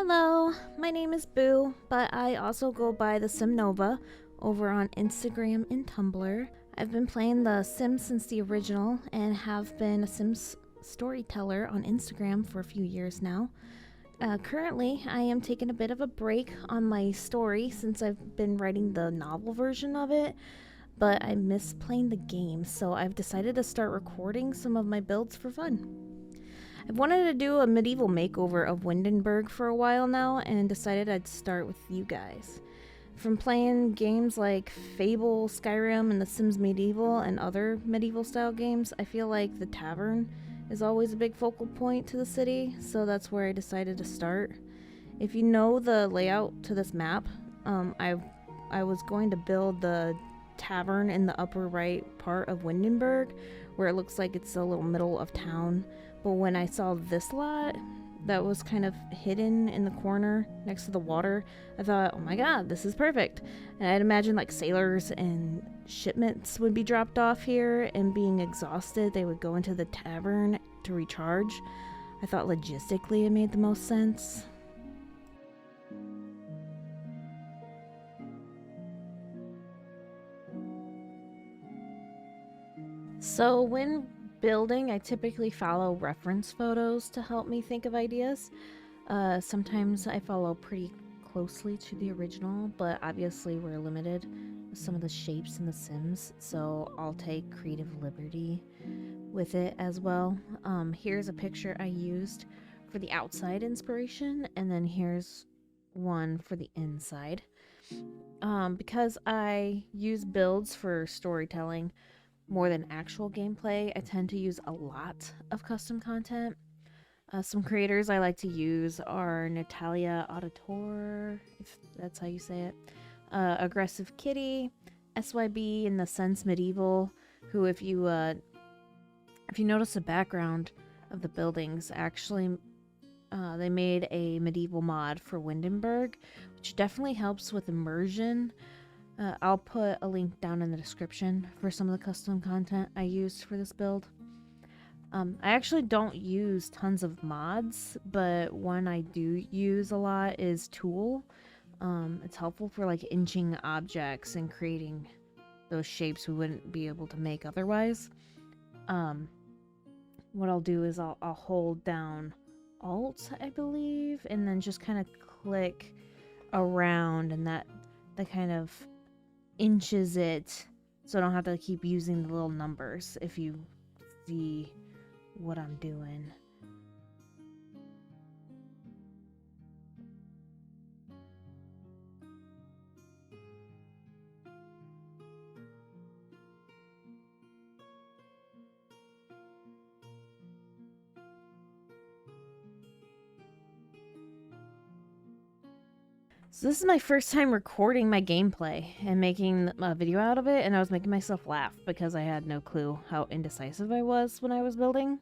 Hello, my name is Boo, but I also go by the SimNova over on Instagram and Tumblr. I've been playing The Sims since the original and have been a Sims storyteller on Instagram for a few years now. Currently, I am taking a bit of a break on my story since I've been writing the novel version of it, but I miss playing the game, so I've decided to start recording some of my builds for fun. I've wanted to do a medieval makeover of Windenburg for a while now and decided I'd start with you guys. From playing games like Fable, Skyrim, and The Sims Medieval and other medieval style games, I feel like the Tavern is always a big focal point to the city, so that's where I decided to start. If you know the layout to this map, I was going to build the tavern in the upper right part of Windenburg, where it looks like it's a little middle of town. But when I saw this lot that was kind of hidden in the corner next to the water, I thought, oh my god, this is perfect. And I'd imagine like sailors and shipments would be dropped off here, and being exhausted, they would go into the tavern to recharge. I thought logistically it made the most sense. So when building, I typically follow reference photos to help me think of ideas. Sometimes I follow pretty closely to the original, but obviously we're limited with some of the shapes in The Sims, so I'll take creative liberty with it as well. Here's a picture I used for the outside inspiration, and then here's one for the inside. Because I use builds for storytelling more than actual gameplay, I tend to use a lot of custom content. Some creators I like to use are Natalia-Auditore, if that's how you say it, Aggressive Kitty, SYB, and THESENSEMEDIEVAL, who if you notice the background of the buildings, actually they made a medieval mod for Windenburg, which definitely helps with immersion. I'll put a link down in the description for some of the custom content I used for this build. I actually don't use tons of mods, but one I do use a lot is Tool. It's helpful for like inching objects and creating those shapes we wouldn't be able to make otherwise. What I'll do is I'll hold down Alt, I believe, and then just kind of click around, and that kind of inches it so I don't have to keep using the little numbers, if you see what I'm doing. So this is my first time recording my gameplay and making a video out of it, and I was making myself laugh because I had no clue how indecisive I was when I was building.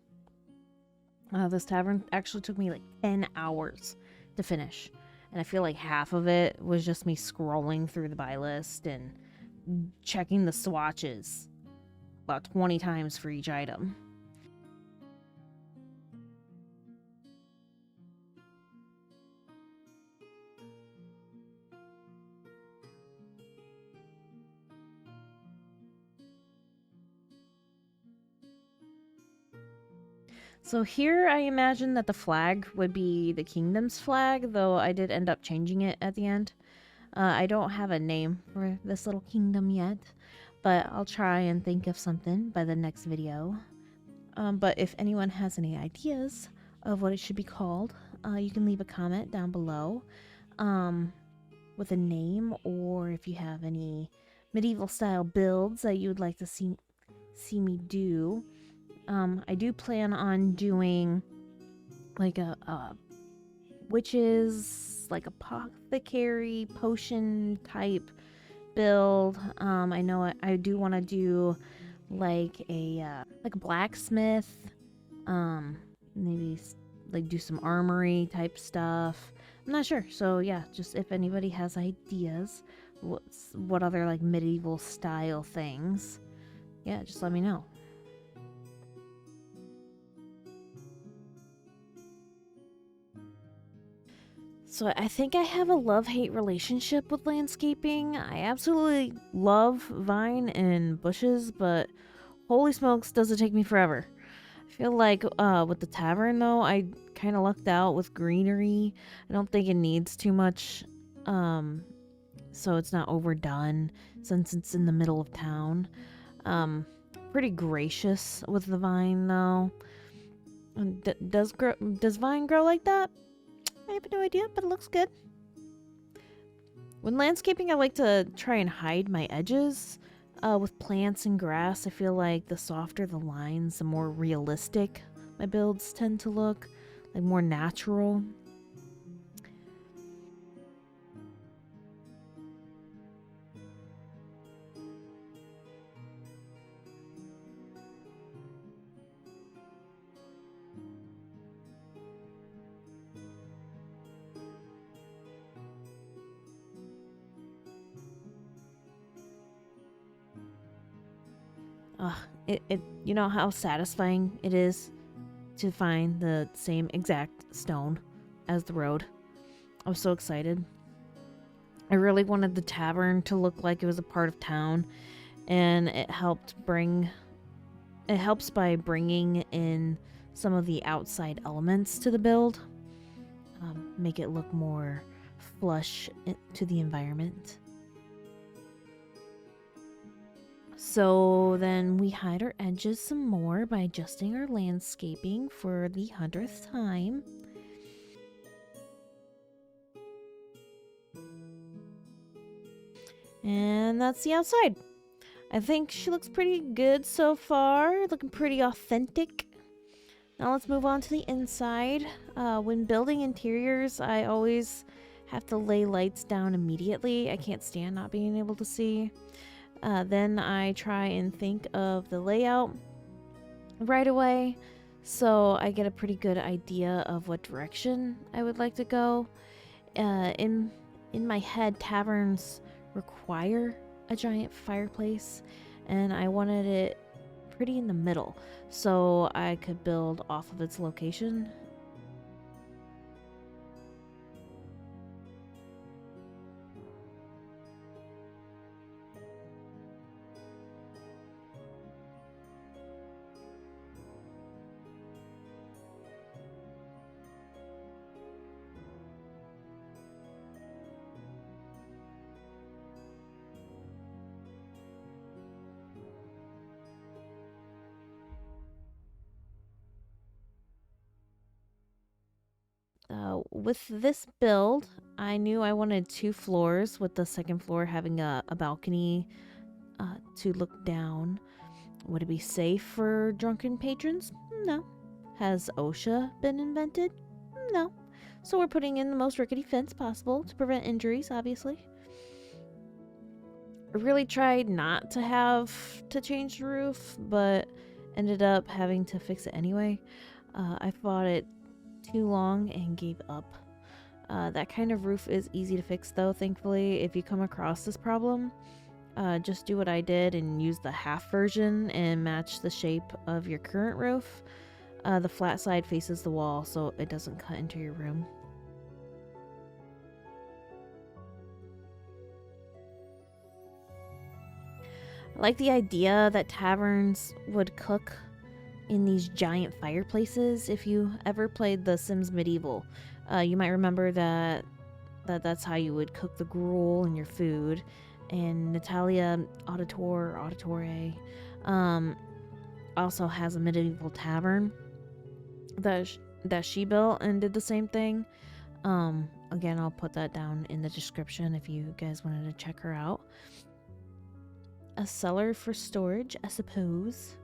This tavern actually took me like 10 hours to finish, and I feel like half of it was just me scrolling through the buy list and checking the swatches about 20 times for each item. So here I imagine that the flag would be the kingdom's flag, though I did end up changing it at the end. I don't have a name for this little kingdom yet, but I'll try and think of something by the next video. But if anyone has any ideas of what it should be called, you can leave a comment down below with a name, or if you have any medieval style builds that you would like to see me do. I do plan on doing like a witches, like apothecary potion type build. I know I do want to do like a blacksmith, maybe like do some armory type stuff. I'm not sure. So yeah, just if anybody has ideas, what other like medieval style things, yeah, just let me know. So I think I have a love-hate relationship with landscaping. I absolutely love vine and bushes, but holy smokes, does it take me forever. I feel like with the tavern though, I kind of lucked out with greenery. I don't think it needs too much, um, so it's not overdone since it's in the middle of town. Um, Pretty gracious with the vine though. Does vine grow like that? I have no idea, but it looks good. When landscaping, I like to try and hide my edges. With plants and grass, I feel like the softer the lines, the more realistic my builds tend to look, like more natural. Ugh, you know how satisfying it is to find the same exact stone as the road. I was so excited. I really wanted the tavern to look like it was a part of town, and it helps by bringing in some of the outside elements to the build, make it look more flush to the environment. So then we hide our edges some more by adjusting our landscaping for the 100th time. And that's the outside. I think she looks pretty good so far, looking pretty authentic. Now let's move on to the inside. When building interiors, I always have to lay lights down immediately. I can't stand not being able to see. Then I try and think of the layout right away, so I get a pretty good idea of what direction I would like to go. In my head, taverns require a giant fireplace, and I wanted it pretty in the middle so I could build off of its location. With this build, I knew I wanted 2 floors, with the second floor having a balcony to look down. Would it be safe for drunken patrons? No. Has OSHA been invented? No. So we're putting in the most rickety fence possible to prevent injuries, obviously. I really tried not to have to change the roof, but ended up having to fix it anyway. I fought it too long and gave up. That kind of roof is easy to fix though, thankfully. If you come across this problem, just do what I did and use the half version and match the shape of your current roof. The flat side faces the wall so it doesn't cut into your room. I like the idea that taverns would cook in these giant fireplaces. If you ever played The Sims Medieval, you might remember that's how you would cook the gruel in your food. And Natalia-Auditore also has a medieval tavern that she built and did the same thing. Again, I'll put that down in the description if you guys wanted to check her out. A cellar for storage, I suppose.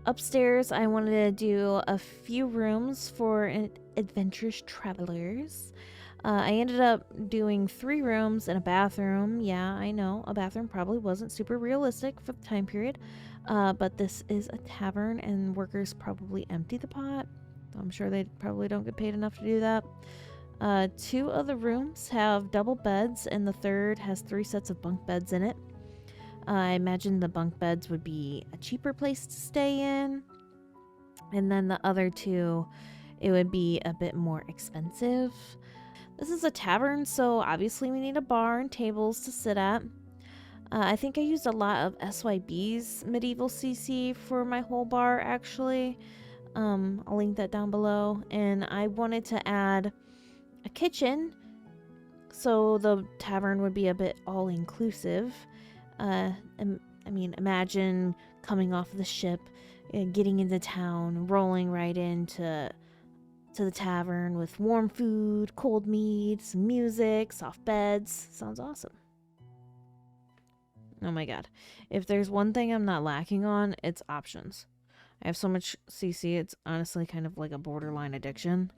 Upstairs, I wanted to do a few rooms for adventurous travelers. I ended up doing 3 rooms and a bathroom. Yeah, I know, a bathroom probably wasn't super realistic for the time period, but this is a tavern and workers probably empty the pot. I'm sure they probably don't get paid enough to do that. 2 of the rooms have double beds, and the third has 3 sets of bunk beds in it. I imagine the bunk beds would be a cheaper place to stay in. And then the other 2 it would be a bit more expensive. This is a tavern, so obviously we need a bar and tables to sit at. I think I used a lot of SYB's medieval CC for my whole bar, actually. I'll link that down below. And I wanted to add a kitchen, so the tavern would be a bit all-inclusive. Imagine coming off the ship, getting into town, rolling right into the tavern with warm food, cold mead, some music, soft beds. Sounds awesome. Oh my god. If there's one thing I'm not lacking on, it's options. I have so much CC, it's honestly kind of like a borderline addiction.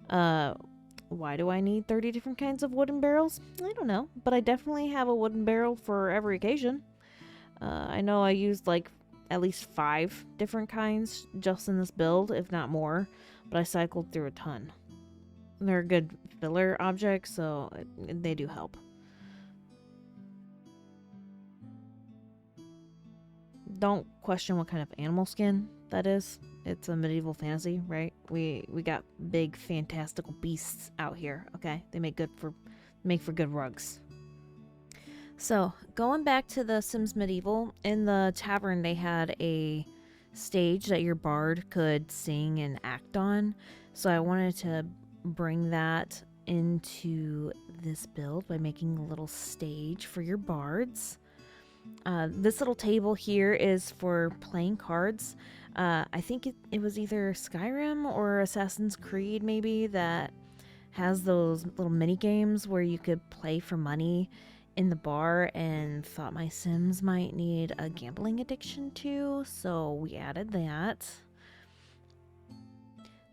Why do I need 30 different kinds of wooden barrels? I don't know, but I definitely have a wooden barrel for every occasion. I know I used like at least 5 different kinds just in this build, if not more, but I cycled through a ton. They're a good filler object, so they do help. Don't question what kind of animal skin that is. It's a medieval fantasy, right? We got big fantastical beasts out here, okay? They make for good rugs. So, going back to the Sims Medieval, in the tavern they had a stage that your bard could sing and act on. So I wanted to bring that into this build by making a little stage for your bards. This little table here is for playing cards. I think it was either Skyrim or Assassin's Creed maybe that has those little mini games where you could play for money in the bar, and thought my Sims might need a gambling addiction too, so we added that.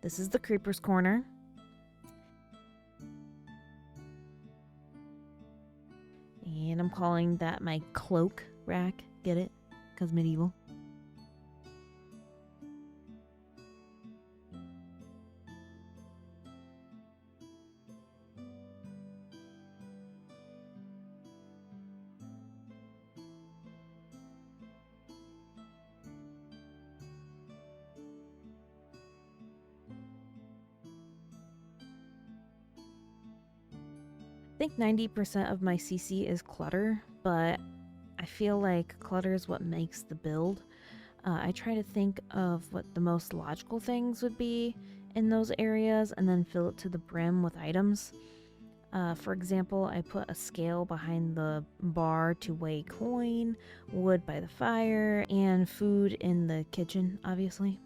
This is the Creeper's Corner. And I'm calling that my cloak rack. Get it? Because medieval. I think 90% of my CC is clutter, but I feel like clutter is what makes the build. I try to think of what the most logical things would be in those areas and then fill it to the brim with items. For example, I put a scale behind the bar to weigh coin, wood by the fire, and food in the kitchen, obviously.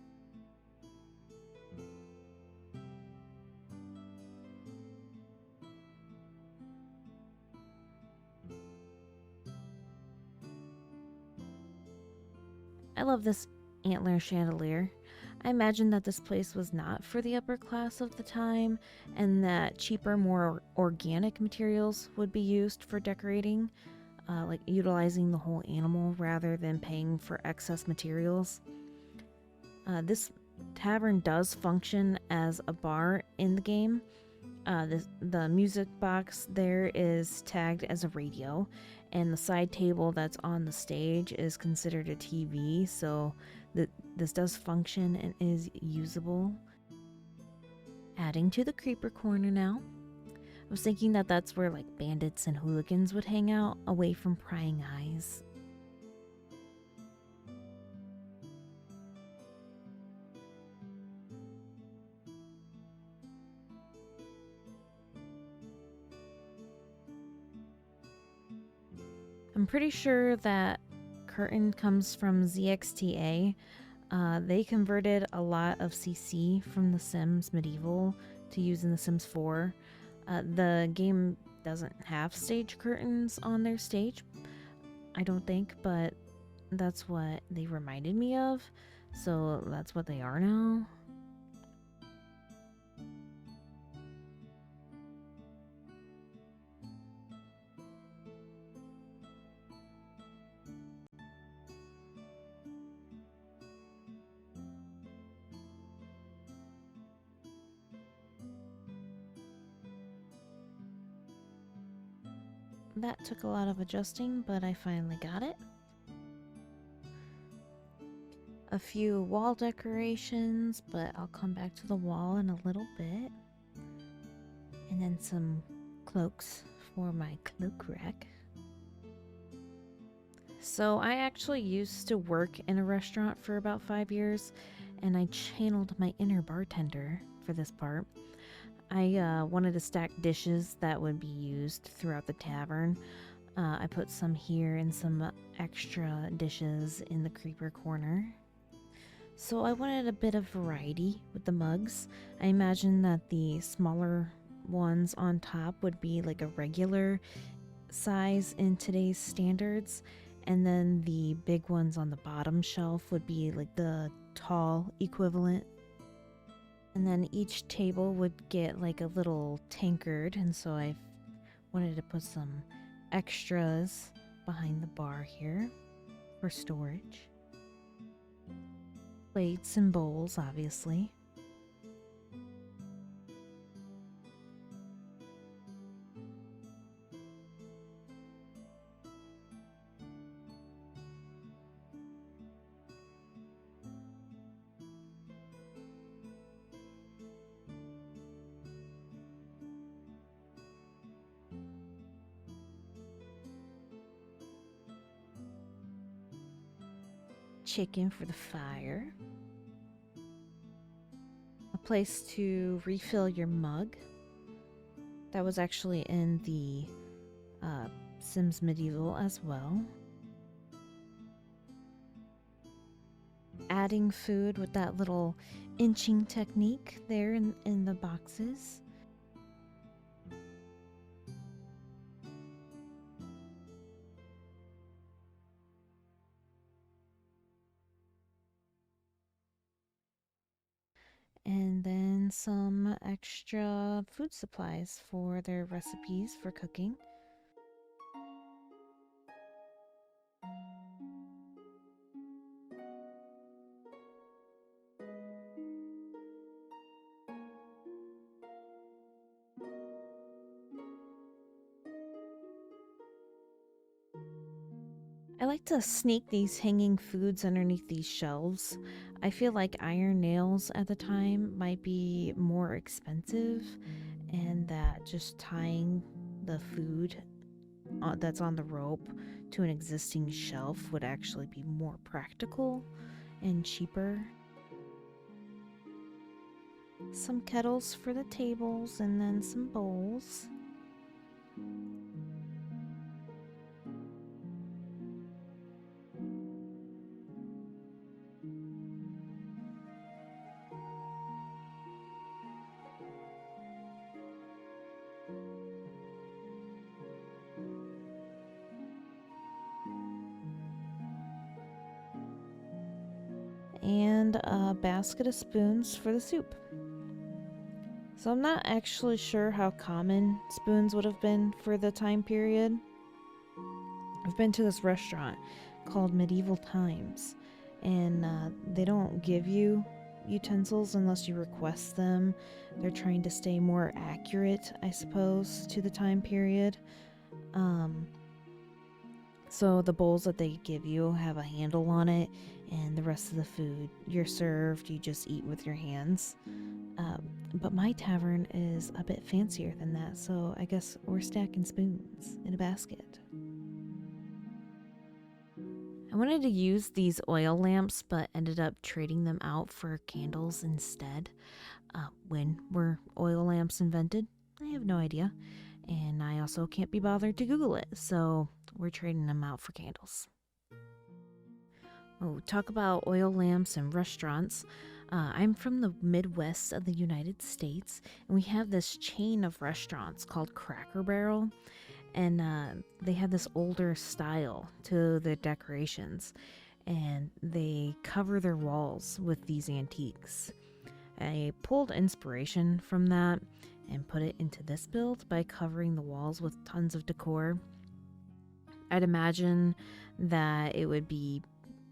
I love this antler chandelier. I imagine that this place was not for the upper class of the time, and that cheaper, more organic materials would be used for decorating, like utilizing the whole animal rather than paying for excess materials. This tavern does function as a bar in the game. The music box there is tagged as a radio, and the side table that's on the stage is considered a TV, so this does function and is usable. Adding to the creeper corner now. I was thinking that that's where like bandits and hooligans would hang out, away from prying eyes. I'm pretty sure that curtain comes from ZXTA. They converted a lot of CC from The Sims Medieval to use in The Sims 4. The game doesn't have stage curtains on their stage, I don't think, but that's what they reminded me of, so that's what they are now. That took a lot of adjusting, but I finally got it. a few wall decorations, but I'll come back to the wall in a little bit. And then some cloaks for my cloak rack. So I actually used to work in a restaurant for about 5 years, and I channeled my inner bartender for this part. I wanted to stack dishes that would be used throughout the tavern. I put some here and some extra dishes in the creeper corner. So I wanted a bit of variety with the mugs. I imagine that the smaller ones on top would be like a regular size in today's standards, and then the big ones on the bottom shelf would be like the tall equivalent. And then each table would get like a little tankard, and so I wanted to put some extras behind the bar here for storage. Plates and bowls, obviously. Chicken for the fire. A place to refill your mug. That was actually in the Sims Medieval as well. Adding food with that little inching technique there in the boxes. And then some extra food supplies for their recipes for cooking. I like to sneak these hanging foods underneath these shelves. I feel like iron nails at the time might be more expensive, and that just tying the food that's on the rope to an existing shelf would actually be more practical and cheaper. Some kettles for the tables, and then some bowls. And a basket of spoons for the soup. So I'm not actually sure how common spoons would have been for the time period. I've been to this restaurant called Medieval Times, and they don't give you utensils unless you request them. They're trying to stay more accurate, I suppose, to the time period. So the bowls that they give you have a handle on it, and the rest of the food you're served, you just eat with your hands. But my tavern is a bit fancier than that, so I guess we're stacking spoons in a basket. I wanted to use these oil lamps, but ended up trading them out for candles instead. When were oil lamps invented? I have no idea. And I also can't be bothered to Google it, so we're trading them out for candles. Oh, talk about oil lamps and restaurants. I'm from the Midwest of the United States, and we have this chain of restaurants called Cracker Barrel, and they have this older style to the decorations, and they cover their walls with these antiques. I pulled inspiration from that and put it into this build by covering the walls with tons of decor. I'd imagine that it would be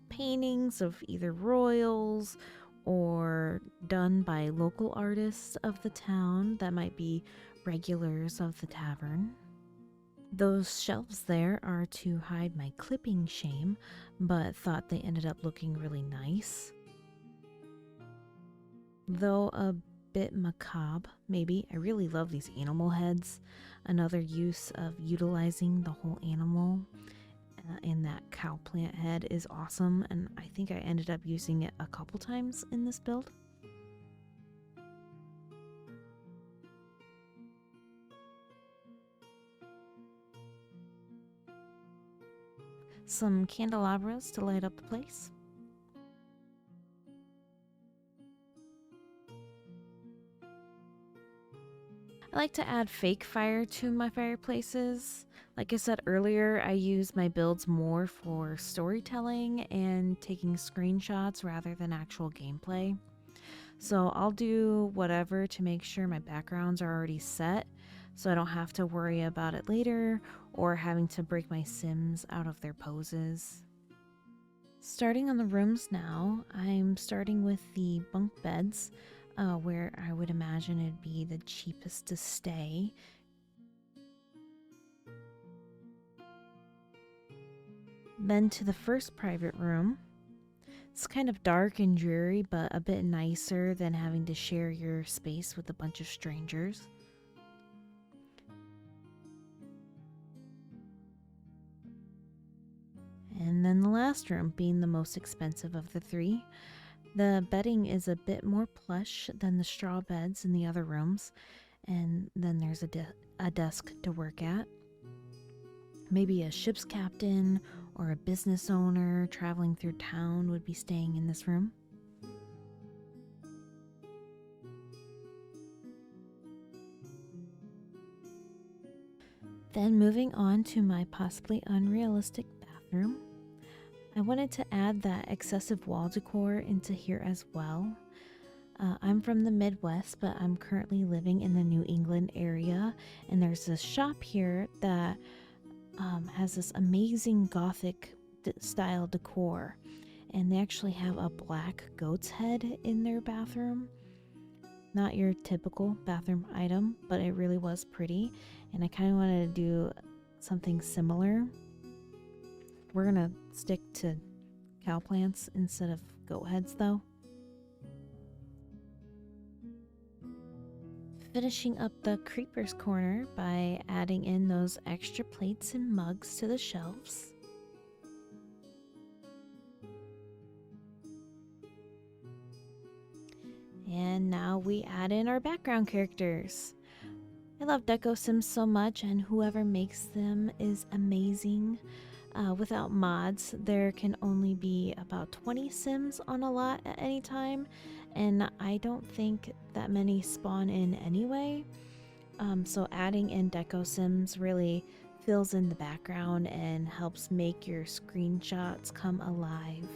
paintings of either royals or done by local artists of the town that might be regulars of the tavern. Those shelves there are to hide my clipping shame, but thought they ended up looking really nice. though a bit macabre, maybe. I really love these animal heads. Another use of utilizing the whole animal in that cow plant head is awesome, and I think I ended up using it a couple times in this build. Some candelabras to light up the place. I like to add fake fire to my fireplaces. Like I said earlier, I use my builds more for storytelling and taking screenshots rather than actual gameplay. So I'll do whatever to make sure my backgrounds are already set so I don't have to worry about it later or having to break my Sims out of their poses. Starting on the rooms now, I'm starting with the bunk beds, where I would imagine it'd be the cheapest to stay. Then to the first private room. It's kind of dark and dreary, but a bit nicer than having to share your space with a bunch of strangers. And then the last room, being the most expensive of the three. The bedding is a bit more plush than the straw beds in the other rooms, and then there's a desk to work at. Maybe a ship's captain or a business owner traveling through town would be staying in this room. Then moving on to my possibly unrealistic bathroom. I wanted to add that excessive wall decor into here as well. I'm from the Midwest, but I'm currently living in the New England area, and there's this shop here that has this amazing Gothic style decor, and they actually have a black goat's head in their bathroom. Not your typical bathroom item, but it really was pretty, and I kind of wanted to do something similar. We're gonna stick to cow plants instead of goat heads though. Finishing up the creeper's corner by adding in those extra plates and mugs to the shelves. And now we add in our background characters. I love Deco Sims so much, and whoever makes them is amazing. Without mods, there can only be about 20 Sims on a lot at any time, and I don't think that many spawn in anyway. So adding in Deco Sims really fills in the background and helps make your screenshots come alive.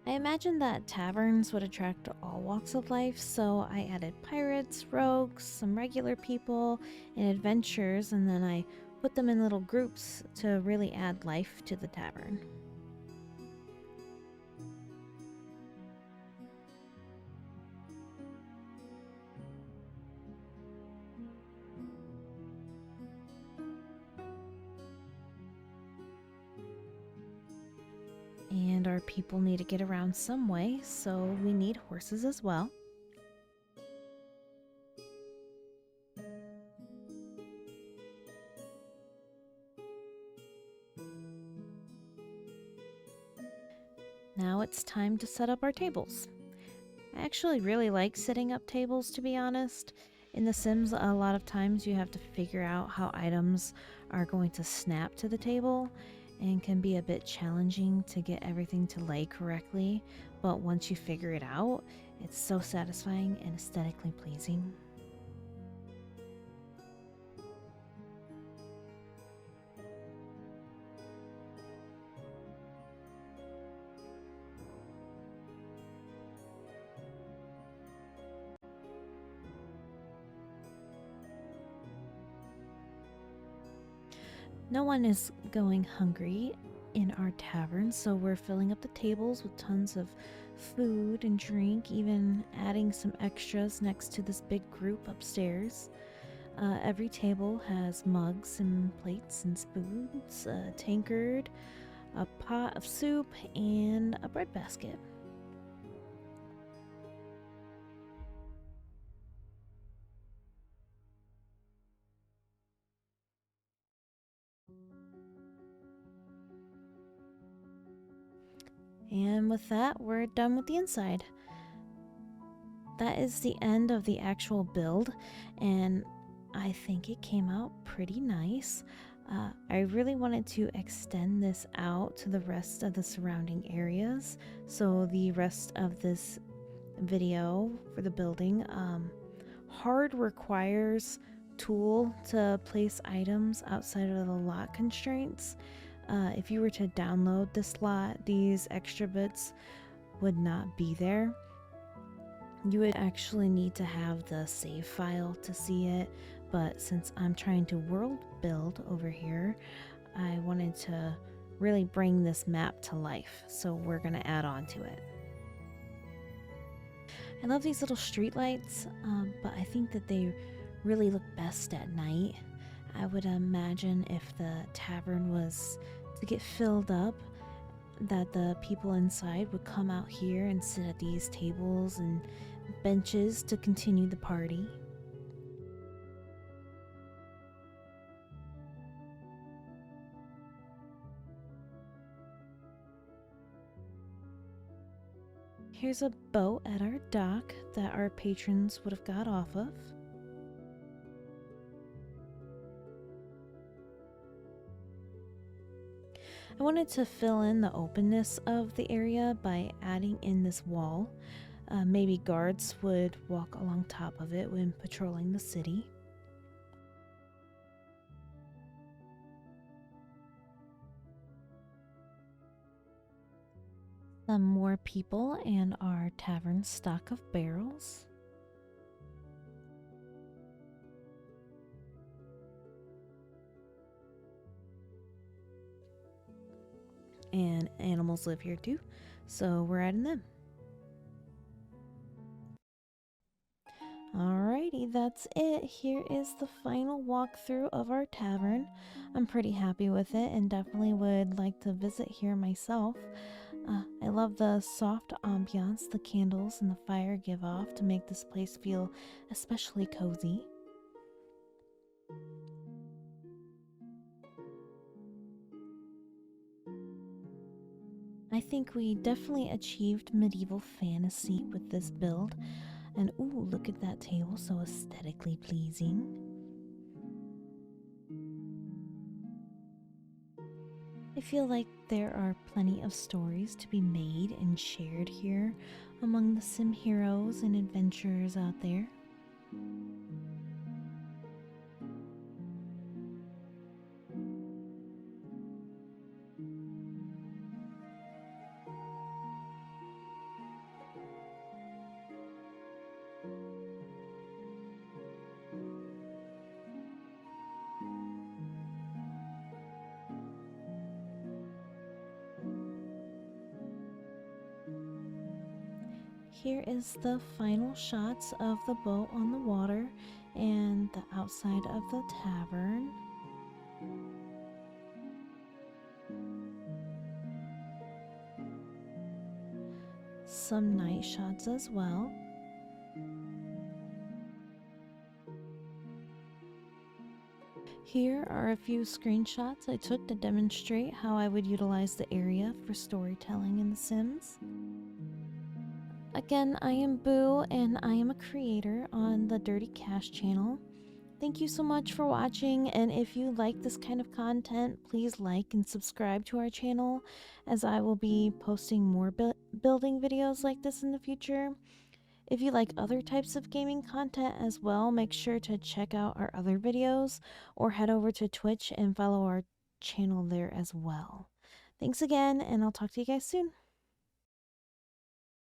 I imagined that taverns would attract all walks of life, so I added pirates, rogues, some regular people, and adventurers, and then I put them in little groups to really add life to the tavern. And our people need to get around some way, so we need horses as well. Now it's time to set up our tables. I actually really like setting up tables, to be honest. In The Sims, a lot of times you have to figure out how items are going to snap to the table, and can be a bit challenging to get everything to lay correctly, but once you figure it out, it's so satisfying and aesthetically pleasing. No one is going hungry in our tavern, so we're filling up the tables with tons of food and drink, even adding some extras next to this big group upstairs. Every table has mugs and plates and spoons, a tankard, a pot of soup, and a bread basket. And with that, we're done with the inside. That is the end of the actual build, and I think it came out pretty nice. I really wanted to extend this out to the rest of the surrounding areas, so the rest of this video for the building, hard requires tool to place items outside of the lot constraints. If you were to download this lot, these extra bits would not be there. You would actually need to have the save file to see it, but since I'm trying to world build over here, I wanted to really bring this map to life, so we're gonna add on to it. I love these little street lights, but I think that they really look best at night. I would imagine if the tavern was to get filled up, that the people inside would come out here and sit at these tables and benches to continue the party. Here's a boat at our dock that our patrons would have got off of. I wanted to fill in the openness of the area by adding in this wall. Maybe guards would walk along top of it when patrolling the city. Some more people and our tavern stock of barrels. And animals live here too, so we're adding them. Alrighty, that's it. Here is the final walkthrough of our tavern. I'm pretty happy with it and definitely would like to visit here myself. I love the soft ambiance the candles and the fire give off to make this place feel especially cozy. I think we definitely achieved medieval fantasy with this build. And ooh, look at that table, so aesthetically pleasing. I feel like there are plenty of stories to be made and shared here among the sim heroes and adventurers out there. Here is the final shots of the boat on the water and the outside of the tavern. Some night shots as well. Here are a few screenshots I took to demonstrate how I would utilize the area for storytelling in The Sims. Again, I am Boo and I am a creator on the Dirty Cash channel. Thank you so much for watching, and if you like this kind of content, please like and subscribe to our channel, as I will be posting more building videos like this in the future. If you like other types of gaming content as well, make sure to check out our other videos or head over to Twitch and follow our channel there as well. Thanks again, and I'll talk to you guys soon.